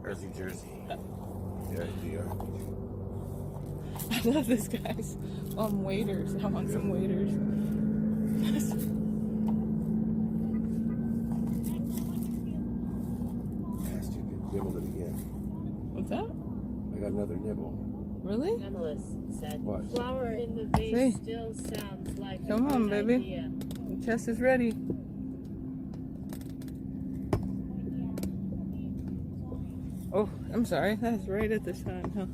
or is he Jersey? Yeah, they are. I love this guy's waders. I want some waders. Asked you to nibble it again. What's that? I got another nibble. Really? Analyst said, What? flower in the vase See? still sounds like Come a on, good baby. idea. The test is ready. Oh, I'm sorry. That's right at the sun, huh?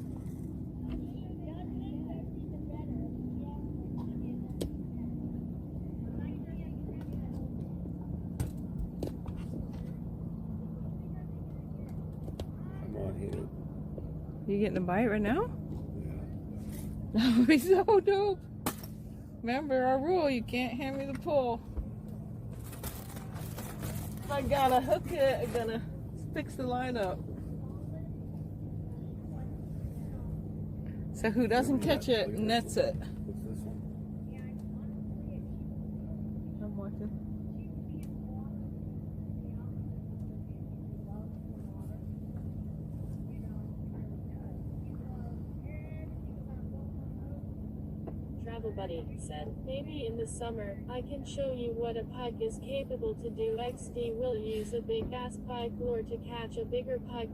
Come on, hit it. You getting a bite right now? Yeah. That would be so dope. Remember our rule, you can't hand me the pole. If I gotta hook it, I'm gonna fix the line up. So who doesn't catch it nets it. What's this one? I'm watching. Travel Buddy said, maybe in the summer, I can show you what a pike is capable to do. XD will use a big ass pike lure to catch a bigger pike.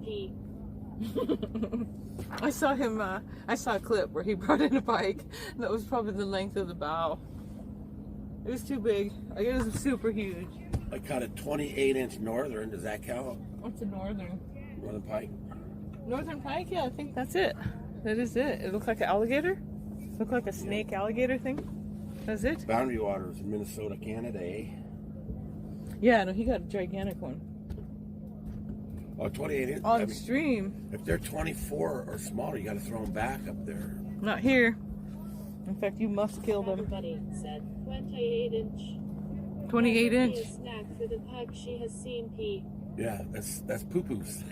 I saw him, I saw a clip where he brought in a pike that was probably the length of the bow. It was too big. Like, it was super huge. I caught a 28-inch northern. Does that count? What's a northern? Northern pike? Northern pike? Yeah, I think that's it. That is it. It looked like an alligator. Looked like a snake alligator thing. That's it. Boundary waters in Minnesota, Canada, eh? Yeah, no, he got a gigantic one. Oh, 28 inch. On stream. If they're 24 or smaller, you got to throw them back up there. Not here. In fact, you must kill Travel them. Buddy said, 28-inch. 28 inch. A snack for the pike she has seen pee. Yeah, that's poo-poos,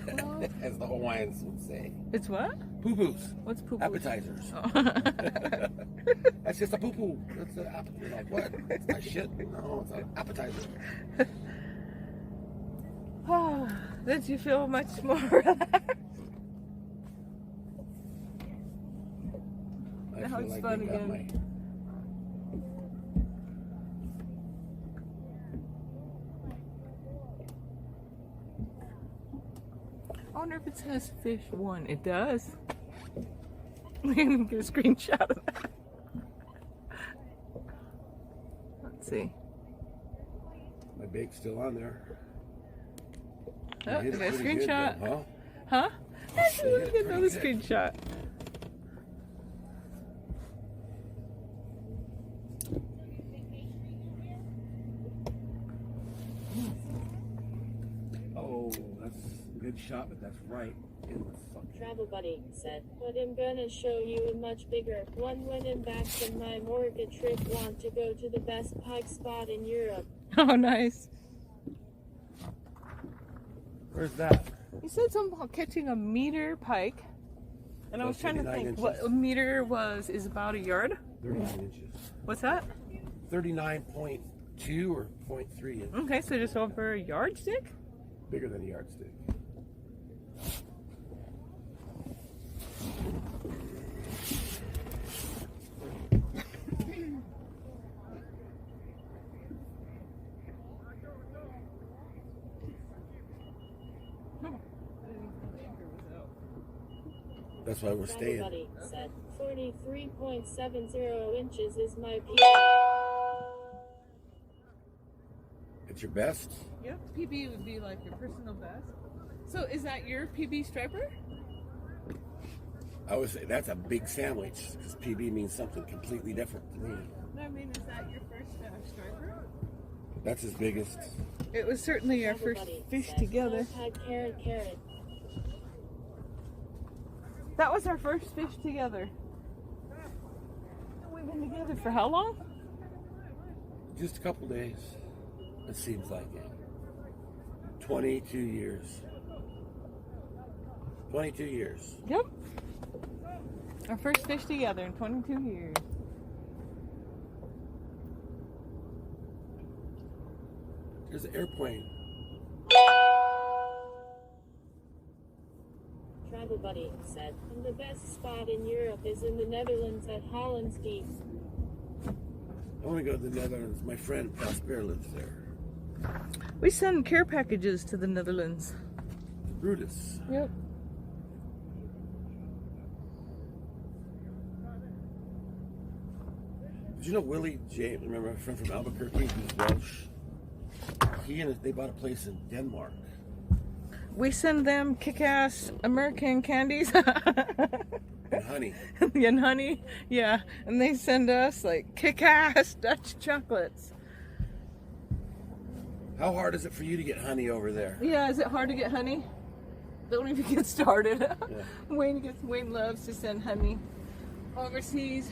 as the Hawaiians would say. It's what? Poo-poos. What's poop? Appetizers. Oh. That's just a poo-poo. That's an appetizer. Like, what? It's not shit. No, it's an appetizer. Oh, did you feel much more relaxed? I Now feel it's like fun they got again. my... I wonder if it says fish one. It does. We can get a screenshot of that. Let's see. My bait's still on there. Oh, You hit is it that a pretty good, screenshot? though, Huh? Let's You hit it get another pretty good. screenshot. Oh, that's a good shot, but that's right in the fucking... Travel Buddy said, but I'm gonna show you a much bigger one when I'm back from my Morga trip. Want to go to the best pike spot in Europe. Oh, nice. Where's that? You said something about catching a meter pike. And I was trying to 39 think what inches. a meter is about a yard. 39 inches. What's that? 39.2 or 0.3 inches. Okay, so just over a yardstick? Bigger than a yardstick. That's why we're Travel staying. Buddy said, 43.70 inches is my peak. It's your best? Yep, PB would be like your personal best. So is that your PB striper? I would say that's a big sandwich because PB means something completely different to me. No, I mean, is that your first striper? That's his biggest. It was certainly our Travel first Buddy fish said, together. I've had carrot. That was our first fish together. We've been together for how long? Just a couple days. It seems like it. 22 years. 22 years. Yep. Our first fish together in 22 years. There's an airplane. Travel Buddy said, and the best spot in Europe is in the Netherlands at Holland's Deep. I want to go to the Netherlands. My friend Prosper lives there. We send care packages to the Netherlands. Brutus. Yep. Did you know Willie James? Remember my friend from Albuquerque? He's Welsh. They bought a place in Denmark. We send them kick-ass American candies. And honey. And honey, yeah. And they send us like kick-ass Dutch chocolates. How hard is it for you to get honey over there? Yeah, is it hard to get honey? Don't even get started. Yeah. Wayne loves to send honey overseas.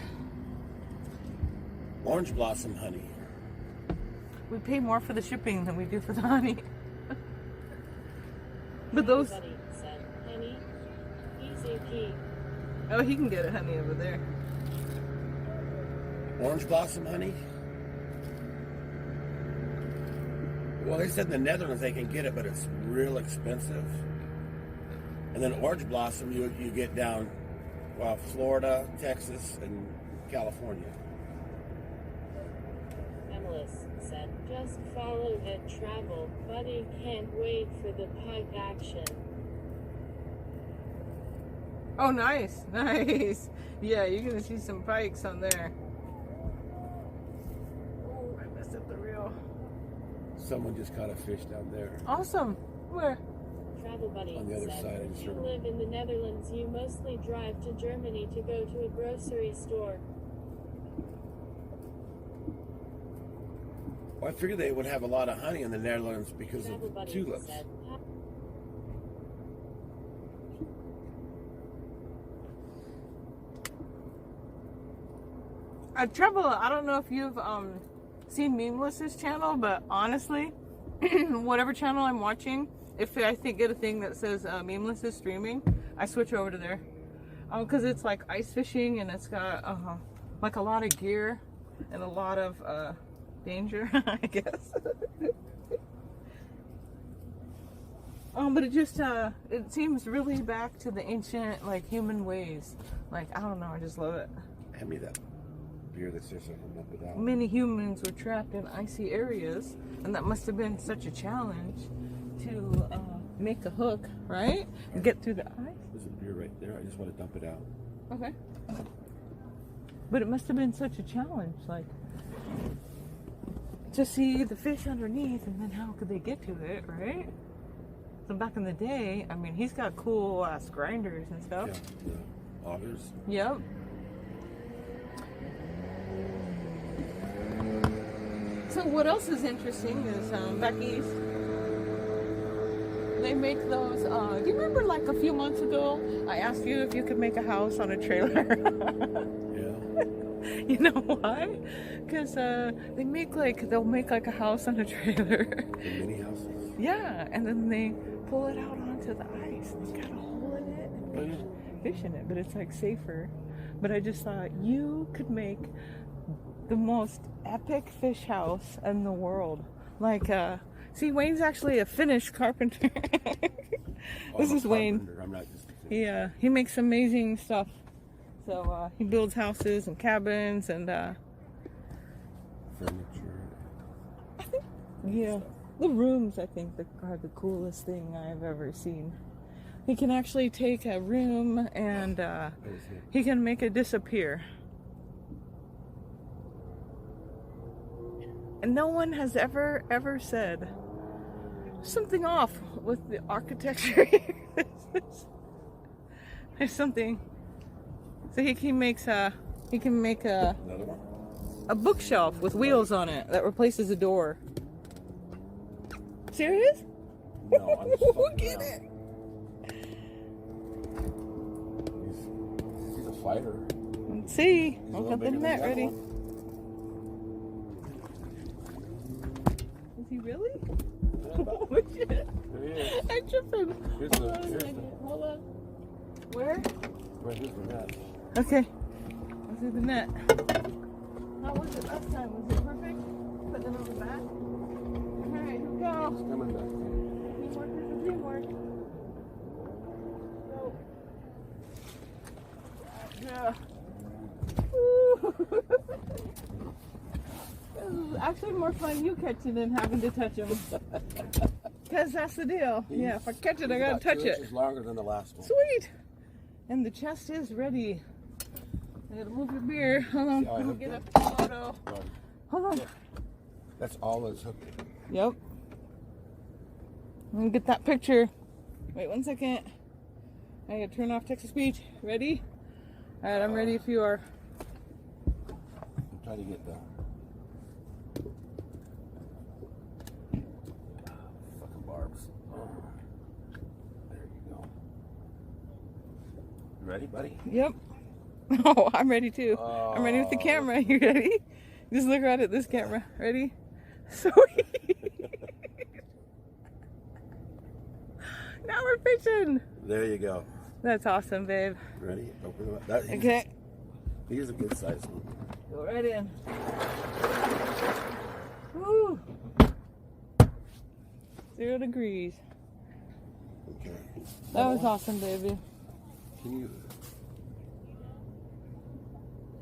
Orange blossom honey. We pay more for the shipping than we do for the honey. But those... Travel Buddy said, honey, easy key. Oh, he can get a honey over there. Orange blossom honey? Well, they said in the Netherlands they can get it, but it's real expensive. And then orange blossom you get down, well, Florida, Texas, and California. Emilis said, just follow that Travel Buddy, can't wait for the pike action. Oh, nice, nice. Yeah, you're gonna see some pikes on there. Oh, I messed up the reel. Someone just caught a fish down there. Awesome. Where? Travel Buddy On the other said, side, I if just you heard- live in the Netherlands, you mostly drive to Germany to go to a grocery store. Well, I figured they would have a lot of honey in the Netherlands because Travel of Buddy tulips. said, I don't know if you've seen Memeless's channel, but honestly, whatever channel I'm watching, if I get a thing that says Memeless is streaming, I switch over to there. Because it's like ice fishing and it's got like a lot of gear and a lot of danger, I guess. But it just it seems really back to the ancient like human ways. Like, I don't know, I just love it. Hand me that beer that's there so I can dump it out. Many humans were trapped in icy areas, and that must have been such a challenge to make a hook, right? And get through the ice. There's a beer right there. I just want to dump it out. Okay. But it must have been such a challenge, like, to see the fish underneath, and then how could they get to it, right? So back in the day, I mean, he's got cool ass grinders and stuff. Yeah, the augers. Yep. So what else is interesting is back east, they make those, do you remember like a few months ago, I asked you if you could make a house on a trailer? Yeah. You know why? Because they'll make like a house on a trailer. The mini houses. Yeah, and then they pull it out onto the ice. It's got a hole in it and fish in it, but it's like safer. But I just thought you could make the most epic fish house in the world. Like, see, Wayne's actually a Finnish carpenter. This I'm a is Wayne. carpenter. I'm not just a fish. Yeah, he makes amazing stuff. So he builds houses and cabins and Furniture. yeah, the rooms I think are the coolest thing I've ever seen. He can actually take a room and That was it. he can make it disappear. And no one has ever said something off with the architecture here. There's something. So he can make a Another one? a bookshelf with wheels on it that replaces a door. Serious? No, I'm just fucking Get around. it. He's a fighter. Let's see. He's a I'll little got the bigger than net the other ready. one. Is he really? Yeah, Oh shit. there he is. I'm tripping. Here's the- Hold on a here's second. the- Hold on. Where? Right, here's the net. Okay. Let's do the net. How was it last time? Was it perfect? Put it on the back? Alright, here we go. It's coming back. Teamwork is a teamwork. Go. Yeah. Woo. This is actually more fun you catching than having to touch them. Because that's the deal. Yeah, if I catch it, I gotta touch it. It's longer than the last one. Sweet. And the chest is ready. I gotta move your beer. Hold on. See how I Let me hooked get it? a photo. Right. Hold on. That's all it's hooked. Yep. Let me get that picture. Wait 1 second. I gotta turn off Texas Beach. Ready? Alright, I'm ready if you are. I'm trying to get the fucking barbs. Oh. There you go. You ready, buddy? Yep. Oh, I'm ready too. I'm ready with the camera. You ready? Just look right at this camera. Ready? Sweet. Now we're fishing. There you go. That's awesome, babe. Ready? Open them up. That, Okay. He's a good size one. Go right in. Woo. 0 degrees. Okay. That was awesome, baby. Can you?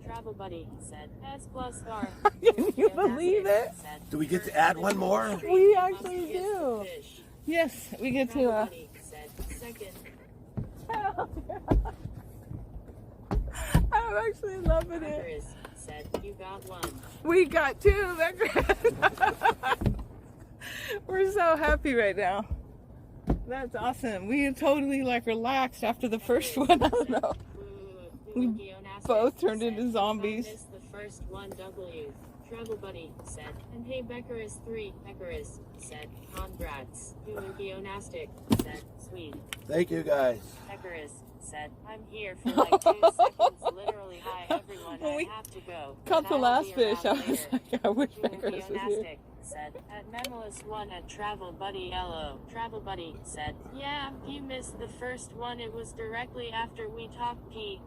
Travel Buddy said, S plus R. Can you believe it? Said, Do we get to add one more? We actually "Is do. the fish." Yes, we get Travel to. Buddy said, second. I'm actually loving it. Chris said, you got one. We got 2. We're so happy right now. That's awesome. We totally like relaxed after the first one. I don't know. We both turned into zombies. I missed the first one W. Travel Buddy said, and hey Beckerus 3, Beckerus said, congrats. Geonastic said, sweet. Thank you guys. Beckerus said, I'm here for like 2 seconds. Literally, hi everyone, When I we have to go. Caught but the I'll last be around fish. I was later. like, I wish Beckerus was here. Geonastic said, at Memolis 1 at Travel Buddy Yellow. Travel Buddy said, yeah, you missed the first one. It was directly after we talked Pete.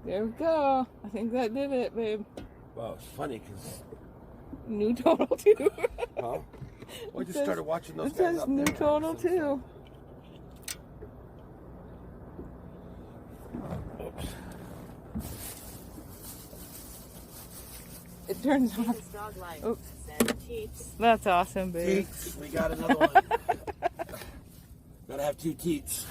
There we go. I think that did it, babe. Wow, it's funny because, New total 2. huh? We just says- started watching those It guys says up new there. total 2. Oops. It turns on. Jesus Dog Life Oops. said, Teats. That's awesome, babe. Teats, we got another one. Gotta have 2 teats.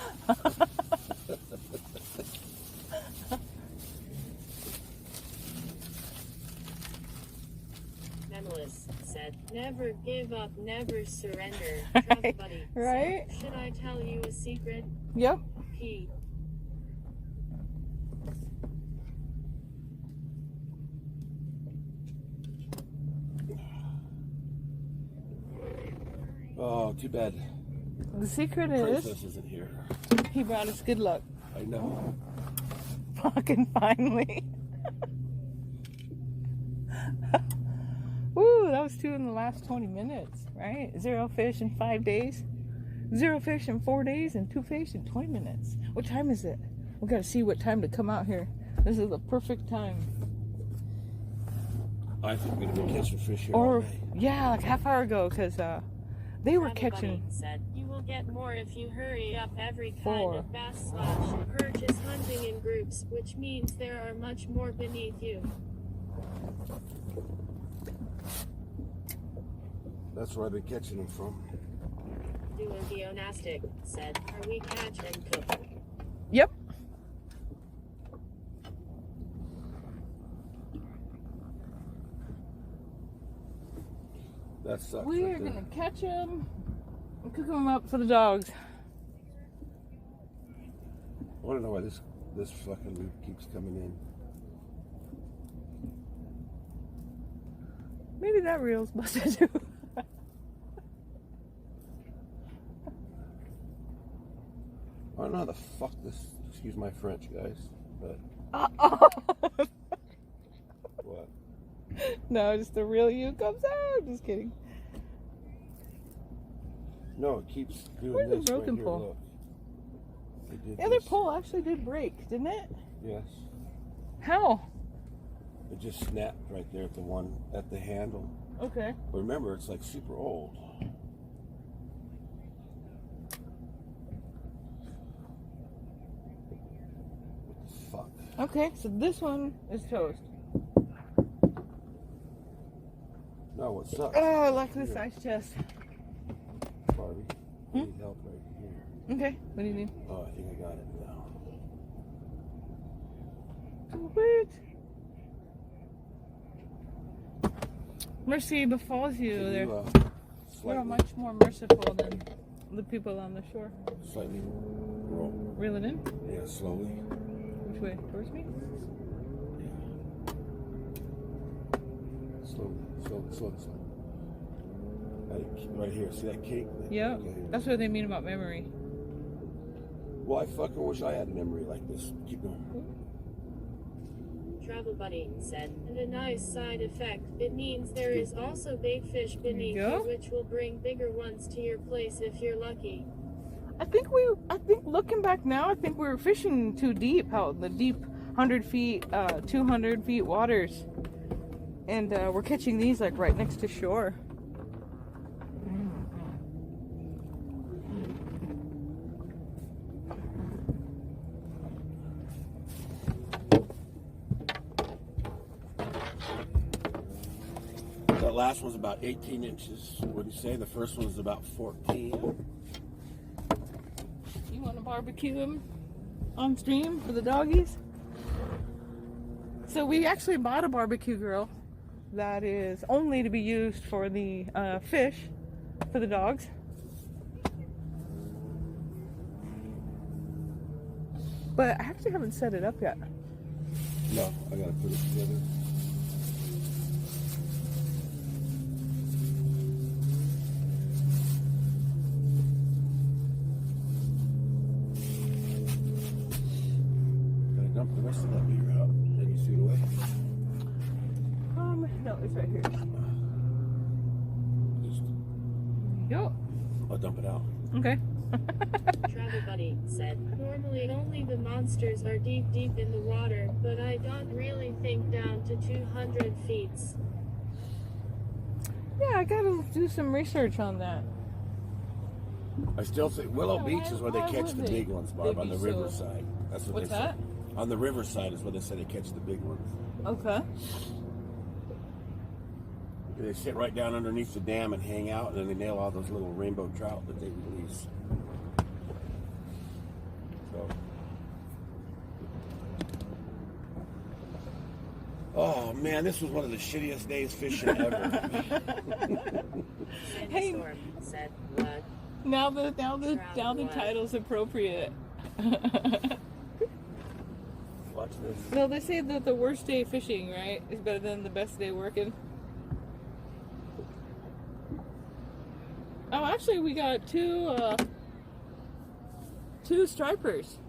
Memolis said, never give up, never surrender. Travel Buddy said, Right? should I tell you a secret? Yep. Pete. Oh, too bad. The secret is Princess isn't here. he brought us good luck. I know. Fucking finally. Ooh, that was 2 in the last 20 minutes, right? 0 fish in 5 days. 0 fish in 4 days and 2 fish in 20 minutes. What time is it? We gotta see what time to come out here. This is the perfect time. I think we're gonna be catching fish here all Or, day. yeah, like half hour ago, because they were Travel catching. Buddy said, you will get more if you hurry up every kind 4. of bass / purchase hunting in groups, which means there are much more beneath you. That's where I've been catching them from. Geonastic said, are we catch and cook? Yep. That sucks. We right are there. gonna catch them and cook them up for the dogs. I want to know why this fucking loop keeps coming in. Maybe that reel's busted too. I don't know how the fuck this. Excuse my French, guys. But Uh-oh. what? No, just the real you comes out. Just kidding. No, it keeps doing Where's the this broken right here. pole? Look. It did The other this. pole actually did break, didn't it? Yes. How? It just snapped right there at the one at the handle. Okay. But remember, it's like super old. fuck. Okay, so this one is toast. No, what sucks? Oh, I like this ice chest. Barbie, I need help right here. Okay, what do you need? Oh, I think I got it now. Sweet. Mercy befalls you. Can They're, you, they're slightly, much more merciful than the people on the shore. slightly roll. Reel it in? Yeah, slowly. Which way? Towards me? Slowly. Right here. See that cake? Yeah. Okay. That's what they mean about memory. Well, I fucking wish I had memory like this. Keep going. Travel Buddy said, and a nice side effect, it means there is also bait fish beneath There you you, go. which will bring bigger ones to your place if you're lucky. I think looking back now, I think we were fishing too deep out the deep 100 feet, 200 feet waters. And we're catching these like right next to shore. That last one's about 18 inches. What do you say? The first one's about 14. You want to barbecue them on stream for the doggies? So we actually bought a barbecue grill that is only to be used for the fish for the dogs. But I actually haven't set it up yet. No, I gotta put it together. Gotta dump the rest of that beer out. Then you threw it away. No, it's right here. Just, Yo. I'll dump it out. Okay. Travel Buddy said, normally only the monsters are deep in the water, but I don't really think down to 200 feet. Yeah, I gotta do some research on that. I still think Willow Yeah, Beach is where they why catch would the they? big ones, Barb, They'd on the be so- riverside. That's what What's they that? say. On the riverside is where they say they catch the big ones. Okay. They sit right down underneath the dam and hang out, and then they nail all those little rainbow trout that they release. So, oh man, this was one of the shittiest days fishing ever. Hey. Storm said, what? Now the title's appropriate. Watch this. No, they say that the worst day fishing, right, is better than the best day working. Oh, actually, we got two stripers.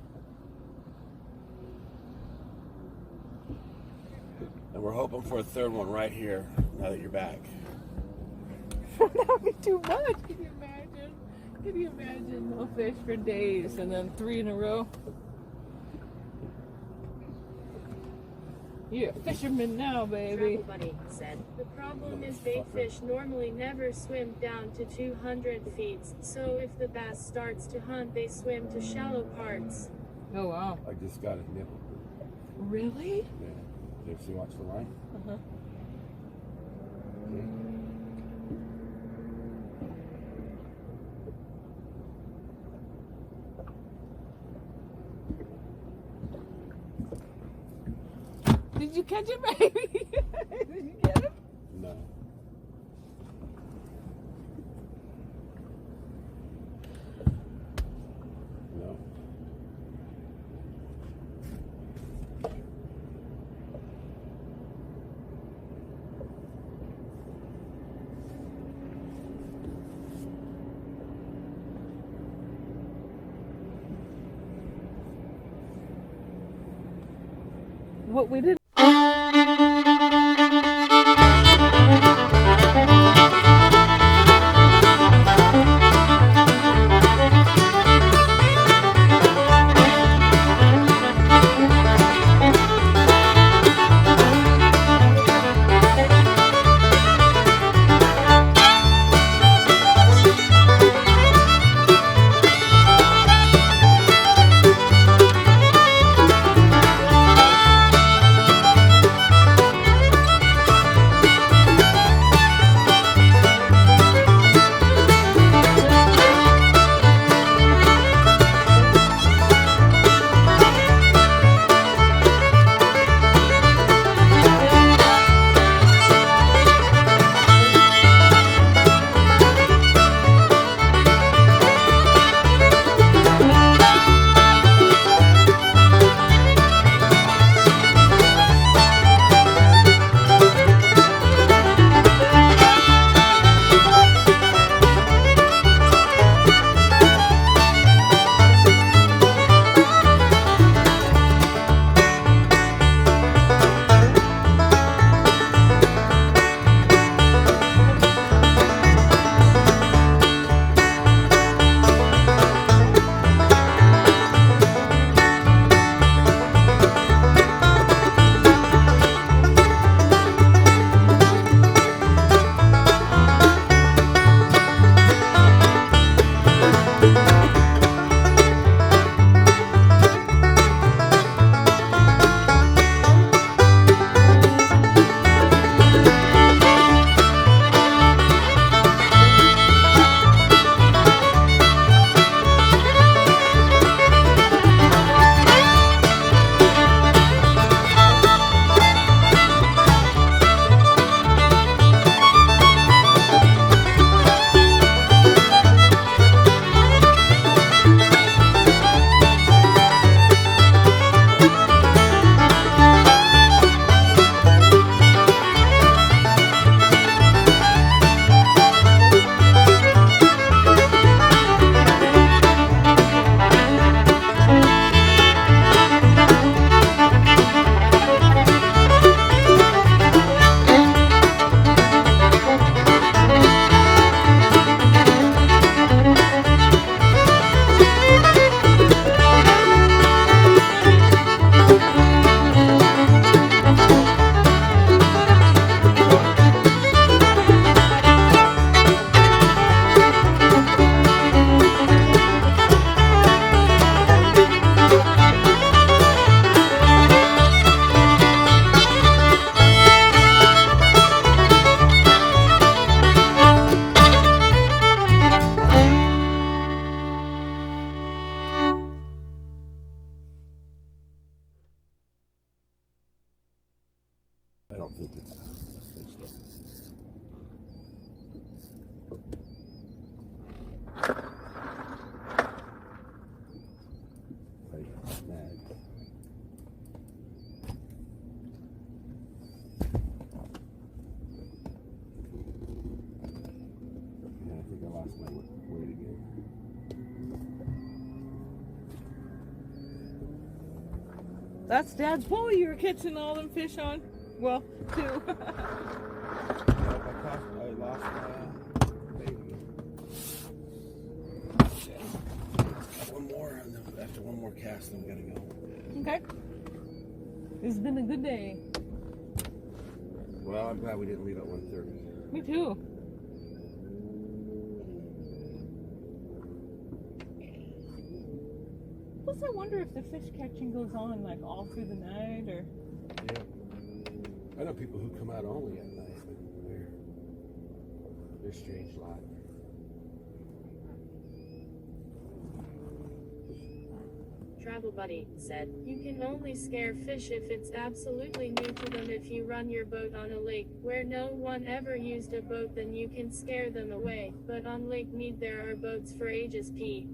And we're hoping for a third one right here now that you're back. That would be too much. Can you imagine? Can you imagine no fish for days and then 3 in a row? You're a fisherman now, baby. Travel Buddy said, the problem is bait fish normally never swim down to 200 feet, so if the bass starts to hunt, they swim to shallow parts. Oh, wow. I just got a nipple. Really? Yeah. Did you see watch the line? Uh-huh. Okay. Did you catch it, baby? Did you get him? No. No. What we did. That's Dad's boat you were catching all them fish on. Well, two. I lost my baby. One more, and then after one more cast, then we gotta go. Okay. It's been a good day. Well, I'm glad we didn't leave at 1:30. Me too. Plus, I wonder if the fish catching goes on like all through the night, or Yeah. I know people who come out only at night, but they're strange lot. Travel Buddy said, you can only scare fish if it's absolutely new to them. If you run your boat on a lake where no one ever used a boat, then you can scare them away. But on Lake Mead there are boats for ages, Pete.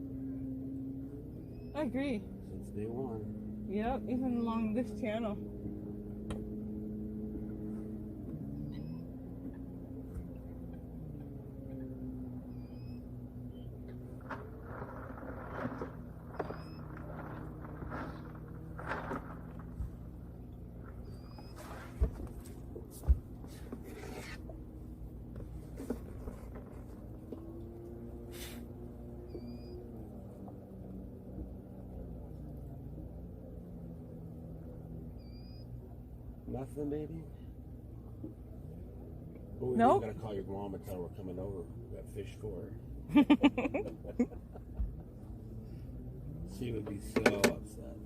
I agree. Since day one. Yep, even along this channel. Nothing, baby? Oh, Nope. You gotta call your mom and tell her we're coming over. We got fish for her. She would be so upset.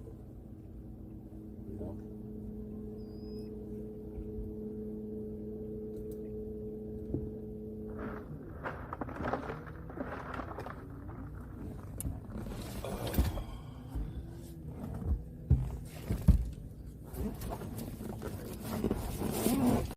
You know?